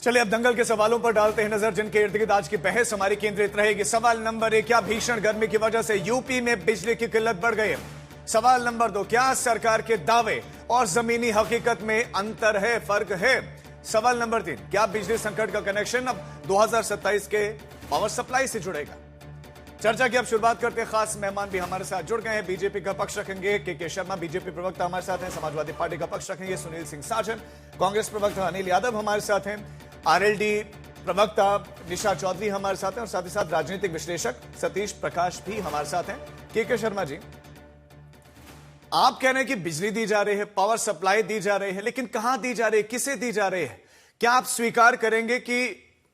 चलिए अब दंगल के सवालों पर डालते हैं नजर, जिनके इर्द गिर्द आज की बहस हमारी केंद्रित रहेगी। सवाल नंबर 1, क्या भीषण गर्मी की वजह से यूपी में बिजली की किल्लत बढ़ गई है? सवाल नंबर 2, क्या सरकार के दावे और जमीनी हकीकत में अंतर है, फर्क है? सवाल नंबर 3, क्या बिजली संकट का कनेक्शन अब 2027 के पावर सप्लाई से जुड़ेगा? चर्चा की अब शुरुआत करते हैं। खास मेहमान भी हमारे साथ जुड़ गए हैं। बीजेपी का पक्ष रखेंगे के शर्मा, बीजेपी प्रवक्ता हमारे साथ हैं। समाजवादी पार्टी का पक्ष रखेंगे सुनील सिंह साजन। कांग्रेस प्रवक्ता अनिल यादव हमारे साथ हैं। आरएलडी प्रवक्ता निशा चौधरी हमारे साथ हैं और साथ ही साथ राजनीतिक विश्लेषक सतीश प्रकाश भी हमारे साथ हैं। के शर्मा जी, आप कह रहे हैं कि बिजली दी जा रही है, पावर सप्लाई दी जा रही है, लेकिन कहां दी जा रही है, किसे दी जा रही है? क्या आप स्वीकार करेंगे कि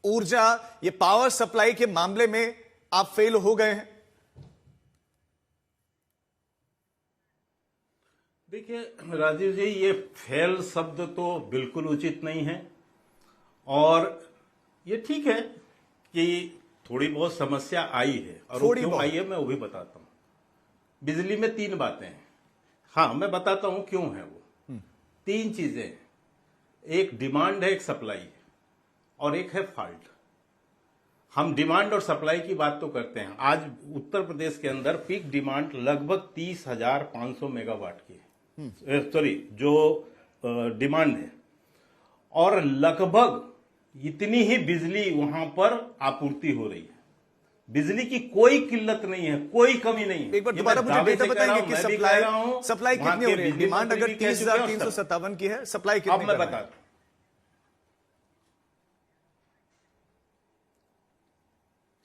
ऊर्जा, ये पावर सप्लाई के मामले में आप फेल हो गए हैं? देखिए राजीव जी, ये फेल शब्द तो बिल्कुल उचित नहीं है और ये ठीक है कि थोड़ी बहुत समस्या आई है और वो क्यों आई है मैं वो भी बताता हूं। बिजली में 3 बातें हैं। हाँ, मैं बताता हूं क्यों है वो। 3 चीजें हैं। एक डिमांड है, एक सप्लाई है और एक है फॉल्ट। हम डिमांड और सप्लाई की बात तो करते हैं। आज उत्तर प्रदेश के अंदर पीक डिमांड लगभग 30,500 मेगावाट की है। सॉरी, जो डिमांड है, और लगभग इतनी ही बिजली वहां पर आपूर्ति हो रही है। बिजली की कोई किल्लत नहीं है, कोई कमी नहीं है। एक बार दोबारा मुझे डेटा बताएंगे कि सप्लाई कितनी हो रही है? डिमांड अगर 30,357 की है, सप्लाई कितनी? अब मैं बता दूं,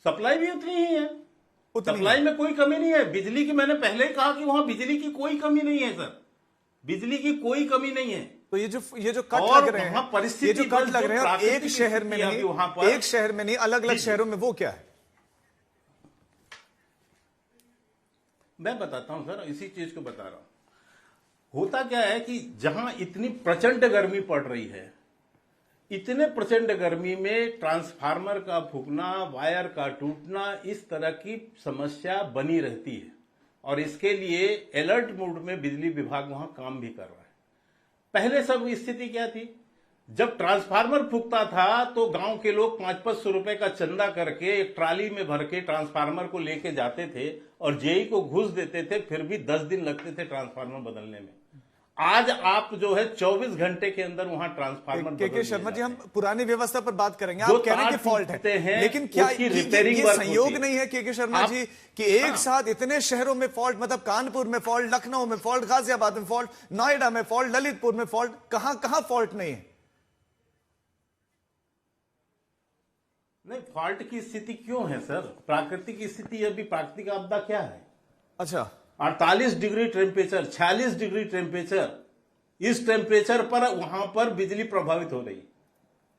सप्लाई भी उतनी ही है। सप्लाई में कोई कमी नहीं है बिजली की। मैंने पहले ही कहा कि वहां बिजली की कोई कमी नहीं है सर, बिजली की कोई कमी नहीं है। तो ये जो कट लग रहे हैं, ये जो कट लग रहे हैं एक शहर में नहीं, वहां पर एक शहर में नहीं, अलग अलग शहरों में, वो क्या है? मैं बताता हूं सर, इसी चीज को बता रहा हूं। होता क्या है कि जहां इतनी प्रचंड गर्मी पड़ रही है, इतने प्रचंड गर्मी में ट्रांसफार्मर का फूकना, वायर का टूटना, इस तरह की समस्या बनी रहती है और इसके लिए अलर्ट मोड में बिजली विभाग वहां काम भी कर रहा है। पहले सब स्थिति क्या थी? जब ट्रांसफार्मर फूकता था तो गांव के लोग 500-500 रुपए का चंदा करके एक ट्राली में भर के ट्रांसफार्मर को लेके जाते थे और जेई को घुस देते थे, फिर भी 10 दिन लगते थे ट्रांसफार्मर बदलने में। आज आप जो है 24 घंटे के अंदर वहां ट्रांसफार्मर। के शर्मा जी, हम पुरानी व्यवस्था पर बात करेंगे। आप कह रहे हैं कि फॉल्ट है, लेकिन क्या ये संयोग नहीं है के शर्मा जी कि एक साथ इतने शहरों में फॉल्ट, मतलब कानपुर में फॉल्ट, लखनऊ में फॉल्ट, गाजियाबाद में फॉल्ट, नोएडा में फॉल्ट, ललितपुर में फॉल्ट, कहां फॉल्ट नहीं है? नहीं, फॉल्ट की स्थिति क्यों है सर? प्राकृतिक स्थिति, अभी प्राकृतिक आपदा क्या है? अच्छा, 48 डिग्री टेम्परेचर, 46 डिग्री टेम्परेचर, इस टेम्परेचर पर वहां पर बिजली प्रभावित हो रही।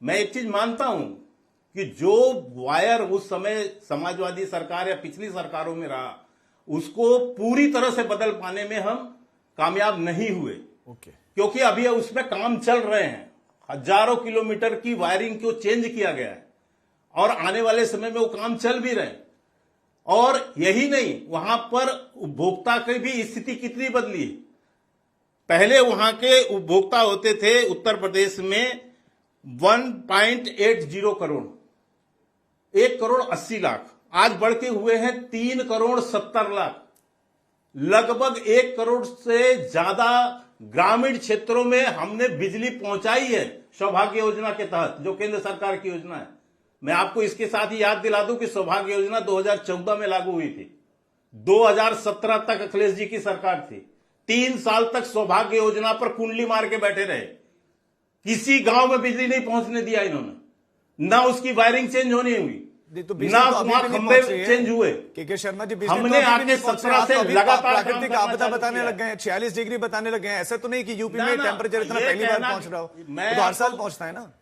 मैं एक चीज मानता हूं कि जो वायर उस समय समाजवादी सरकार या पिछली सरकारों में रहा, उसको पूरी तरह से बदल पाने में हम कामयाब नहीं हुए। क्योंकि अभी उसमें काम चल रहे हैं। हजारों किलोमीटर की वायरिंग को चेंज किया गया है और आने वाले समय में वो काम चल भी रहे हैं। और यही नहीं, वहां पर उपभोक्ता की भी स्थिति कितनी बदली है। पहले वहां के उपभोक्ता होते थे उत्तर प्रदेश में 1.80 करोड़, 1 करोड़ 80 लाख, आज बढ़ के हुए हैं 3 करोड़ 70 लाख। लगभग 1 करोड़ से ज्यादा ग्रामीण क्षेत्रों में हमने बिजली पहुंचाई है सौभाग्य योजना के तहत, जो केंद्र सरकार की योजना है। मैं आपको इसके साथ ही याद दिला दूं कि सौभाग्य योजना 2014 में लागू हुई थी। 2017 तक अखिलेश जी की सरकार थी। 3 साल तक सौभाग्य योजना पर कुंडली मार के बैठे रहे। किसी गांव में बिजली नहीं पहुंचने दिया इन्होंने, ना उसकी वायरिंग चेंज होनी हुई, ना वहां खंभे चेंज हुए। के शर्मा जी, हमने आके 17 से लगातार प्राकृतिक आपदा बताने लग गए हैं, 46 डिग्री बताने लग गए हैं। ऐसा तो नहीं कि यूपी में टेम्परेचर इतना पहली बार पहुंच रहा हो, तो हर साल पहुंचता है ना।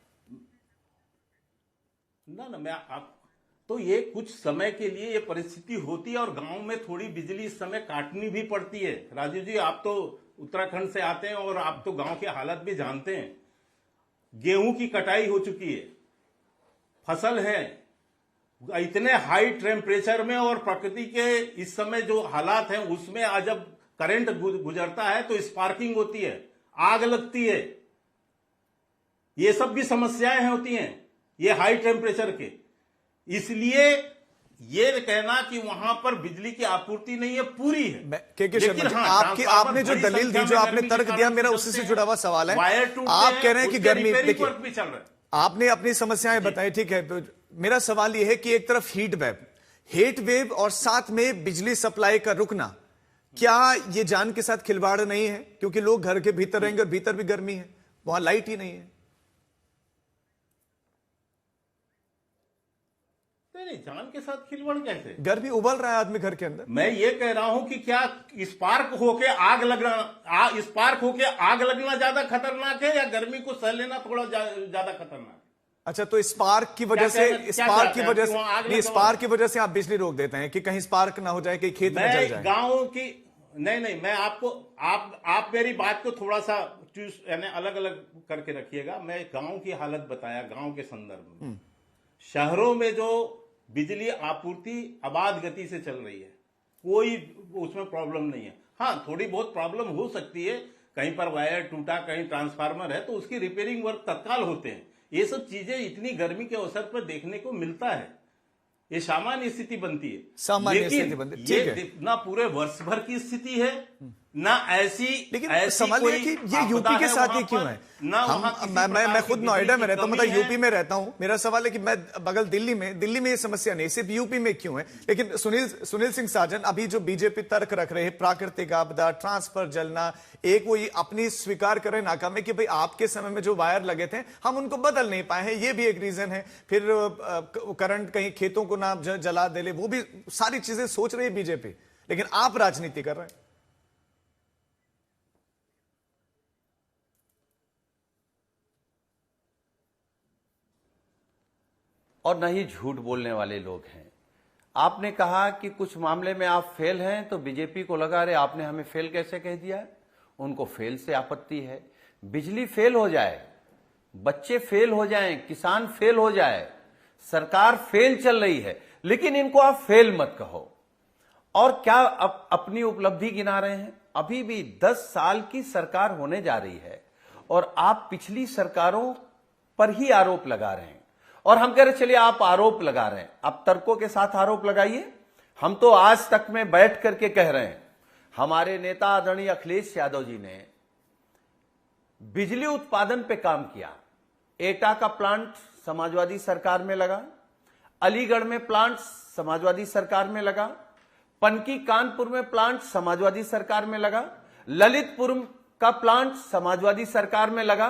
मैं आप तो ये कुछ समय के लिए ये परिस्थिति होती है और गांव में थोड़ी बिजली इस समय काटनी भी पड़ती है। राजीव जी, आप तो उत्तराखंड से आते हैं और आप तो गांव के हालत भी जानते हैं। गेहूं की कटाई हो चुकी है, फसल है, इतने हाई टेम्परेचर में और प्रकृति के इस समय जो हालात हैं उसमें आज जब करंट गुजरता है तो स्पार्किंग होती है, आग लगती है, ये सब भी समस्याएं होती हैं। ये हाई टेम्परेचर के। इसलिए ये कहना कि वहां पर बिजली की आपूर्ति नहीं है, पूरी है। के शर्मा जी, आपने जो दलील दी, जो आपने तर्क दिया, मेरा उससे से जुड़ा हुआ सवाल है। आप कह रहे हैं कि गर्मी, देखिए भी चल रहा है, आपने अपनी समस्याएं बताई, ठीक है। मेरा सवाल यह है कि एक तरफ हीट वेव और साथ में बिजली सप्लाई का रुकना, क्या ये जान के साथ खिलवाड़ नहीं है? क्योंकि लोग घर के भीतर रहेंगे और भीतर भी गर्मी है, वहां लाइट ही नहीं है। नहीं, जान के साथ खिलवाड़ कैसे? गर्मी उबल रहा है आदमी घर के अंदर। मैं ये कह रहा हूं कि क्या स्पार्क होके आग लगना ज्यादा खतरनाक है या गर्मी को सह लेना थोड़ा ज्यादा खतरनाक? अच्छा, तो स्पार्क की वजह से आप बिजली रोक देते हैं कि कहीं स्पार्क ना हो जाए, कि खेत में जल जाए। गांव की नहीं, मैं आप मेरी बात को थोड़ा सा यानी अलग अलग करके रखिएगा। मैं गांव की हालत बताया, गांव के संदर्भ में। शहरों में जो बिजली आपूर्ति आबाद गति से चल रही है, कोई उसमें प्रॉब्लम नहीं है। हाँ, थोड़ी बहुत प्रॉब्लम हो सकती है, कहीं पर वायर टूटा, कहीं ट्रांसफार्मर है, तो उसकी रिपेयरिंग वर्क तत्काल होते हैं। ये सब चीजें इतनी गर्मी के अवसर पर देखने को मिलता है, ये सामान्य स्थिति बनती है। सामान्य स्थिति बनती है, ठीक है। ना पूरे वर्ष भर की स्थिति है, ना ऐसी, लेकिन सवाल है कि ये यूपी के साथ ही क्यों है? मैं खुद नोएडा में रहता हूं, मतलब यूपी में रहता हूं। मेरा सवाल है कि मैं बगल दिल्ली में ये समस्या नहीं, सिर्फ यूपी में क्यों है? लेकिन सुनील सिंह साजन, अभी जो बीजेपी तर्क रख रहे हैं, प्राकृतिक आपदा, ट्रांसफर जलना, एक वो अपनी स्वीकार कर रहे नाकामी कि भाई आपके समय में जो वायर लगे थे हम उनको बदल नहीं पाए हैं, ये भी एक रीजन है। फिर करंट कहीं खेतों को ना जला दे ले, वो भी सारी चीजें सोच रही है बीजेपी, लेकिन आप राजनीति कर रहे हैं। और न ही झूठ बोलने वाले लोग हैं। आपने कहा कि कुछ मामले में आप फेल हैं, तो बीजेपी को लगा रहे आपने हमें फेल कैसे कह दिया है। उनको फेल से आपत्ति है। बिजली फेल हो जाए, बच्चे फेल हो जाएं, किसान फेल हो जाए, सरकार फेल चल रही है, लेकिन इनको आप फेल मत कहो। और क्या अपनी उपलब्धि गिना रहे हैं? अभी भी 10 साल की सरकार होने जा रही है और आप पिछली सरकारों पर ही आरोप लगा रहे हैं। और हम कह रहे चलिए आप आरोप लगा रहे हैं, आप तर्कों के साथ आरोप लगाइए। हम तो आज तक में बैठ करके कह रहे हैं, हमारे नेता आदरणीय अखिलेश यादव जी ने बिजली उत्पादन पे काम किया। एटा का प्लांट समाजवादी सरकार में लगा, अलीगढ़ में प्लांट समाजवादी सरकार में लगा, पनकी कानपुर में प्लांट समाजवादी सरकार में लगा, ललितपुर का प्लांट समाजवादी सरकार में लगा,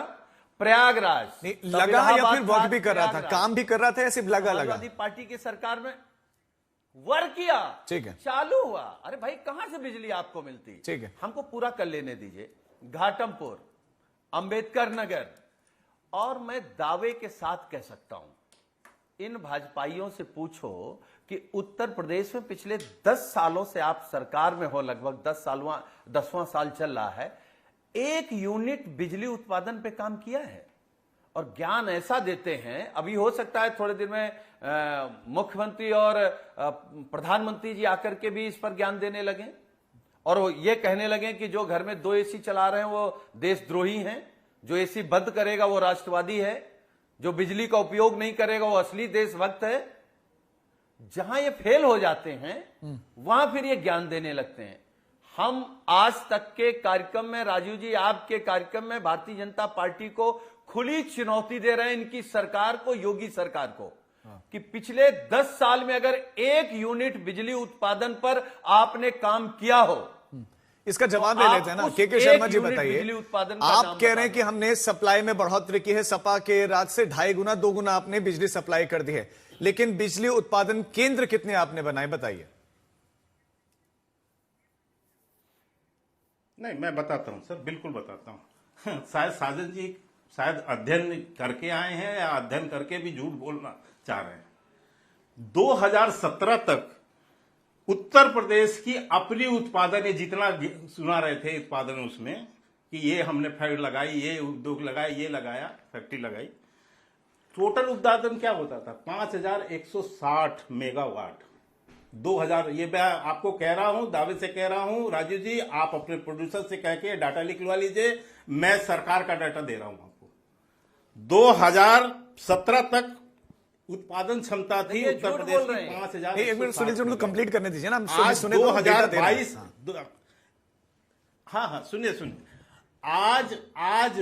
प्रयागराज लगा या फिर वर्क भी कर रहा था, काम भी कर रहा था या सिर्फ लगा? समाजवादी पार्टी की सरकार में वर्क किया, ठीक है, चालू हुआ। अरे भाई कहां से बिजली आपको मिलती? ठीक है, हमको पूरा कर लेने दीजिए। घाटमपुर, अंबेडकर नगर, और मैं दावे के साथ कह सकता हूं, इन भाजपाइयों से पूछो कि उत्तर प्रदेश में पिछले 10 सालों से आप सरकार में हो, लगभग 10वां साल चल रहा है, 1 यूनिट बिजली उत्पादन पे काम किया है। और ज्ञान ऐसा देते हैं, अभी हो सकता है थोड़े दिन में मुख्यमंत्री और प्रधानमंत्री जी आकर के भी इस पर ज्ञान देने लगे और वो ये कहने लगे कि जो घर में 2 एसी चला रहे हैं वो देशद्रोही हैं, जो एसी बंद करेगा वो राष्ट्रवादी है, जो बिजली का उपयोग नहीं करेगा वो असली देशभक्त है। जहां ये फेल हो जाते हैं वहां फिर ये ज्ञान देने लगते हैं। हम आज तक के कार्यक्रम में, राजीव जी आपके कार्यक्रम में, भारतीय जनता पार्टी को खुली चुनौती दे रहे हैं, इनकी सरकार को, योगी सरकार को, कि पिछले 10 साल में अगर 1 यूनिट बिजली उत्पादन पर आपने काम किया हो। इसका जवाब ले लेते हैं ना। के शर्मा जी बताइए, आप कह रहे हैं कि हमने सप्लाई में बढ़ोतरी की है, सपा के राज से 2.5 गुना 2 गुना आपने बिजली सप्लाई कर दी है, लेकिन बिजली उत्पादन केंद्र कितने आपने बनाए, बताइए। नहीं, मैं बताता हूं सर, बिल्कुल बताता हूं। शायद साजन जी शायद अध्ययन करके आए हैं या अध्ययन करके भी झूठ बोलना चाह रहे हैं। 2017 तक उत्तर प्रदेश की अपनी उत्पादन, जितना सुना रहे थे उत्पादन उसमें कि ये हमने फैक्ट्री लगाई, ये उद्योग लगाया, ये लगाया, फैक्ट्री लगाई, टोटल उत्पादन क्या होता था? 5160 मेगावाट। 2000, ये मैं आपको कह रहा हूं, दावे से कह रहा हूं, राजीव जी आप अपने प्रोड्यूसर से कह के डाटा लिखवा लीजिए, मैं सरकार का डाटा दे रहा हूं आपको। 2017 तक उत्पादन क्षमता थी ये उत्तर झूठ प्रदेश बोल रहे की हैं। 5,000। एक मिनट सुनील जी, उनको कंप्लीट करने दीजिए ना, हम आज सुने तो डेटा दे रहे हैं। 2022 हाँ सुनिए आज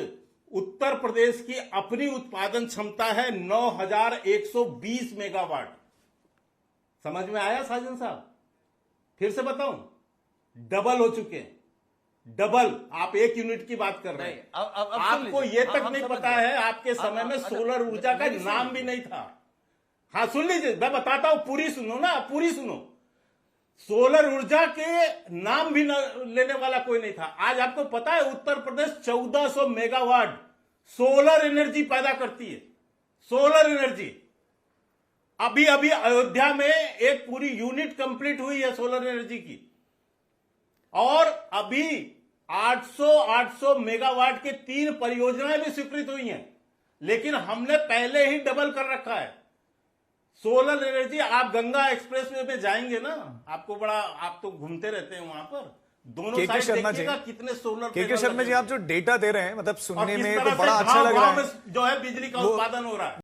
उत्तर प्रदेश की अपनी उत्पादन क्षमता है 9,120 मेगावाट। समझ में आया साजन साहब? फिर से बताऊं, डबल हो चुके हैं, डबल। आप 1 यूनिट की बात कर रहे हैं। अब सुन आपको लीजिए। ये हाँ, तक हम नहीं समझ पता गए। है आपके समय में सोलर ऊर्जा का मेरी नाम सुनिए। भी नहीं था। हाँ सुन लीजिए, मैं बताता हूं, पूरी सुनो ना, पूरी सुनो। सोलर ऊर्जा के नाम भी न लेने वाला कोई नहीं था। आज आपको पता है Uttar Pradesh 1400 megawatt solar energy पैदा करती है। सोलर एनर्जी अभी अयोध्या में एक पूरी यूनिट कंप्लीट हुई है सोलर एनर्जी की, और अभी 800 मेगावाट के 3 परियोजनाएं भी स्वीकृत हुई हैं। लेकिन हमने पहले ही डबल कर रखा है सोलर एनर्जी। आप गंगा एक्सप्रेसवे में जाएंगे ना, आपको बड़ा, आप तो घूमते रहते हैं वहां पर, दोनों के साइड शर्मा जी, देखिएगा कितने सोलर के शर्मा जी, आप जो डेटा दे रहे हैं, मतलब और सुनने किस में तरह तो से बड़ा अच्छा लग रहा गांव-गांव है। में जो है बिजली का उत्पादन हो रहा है।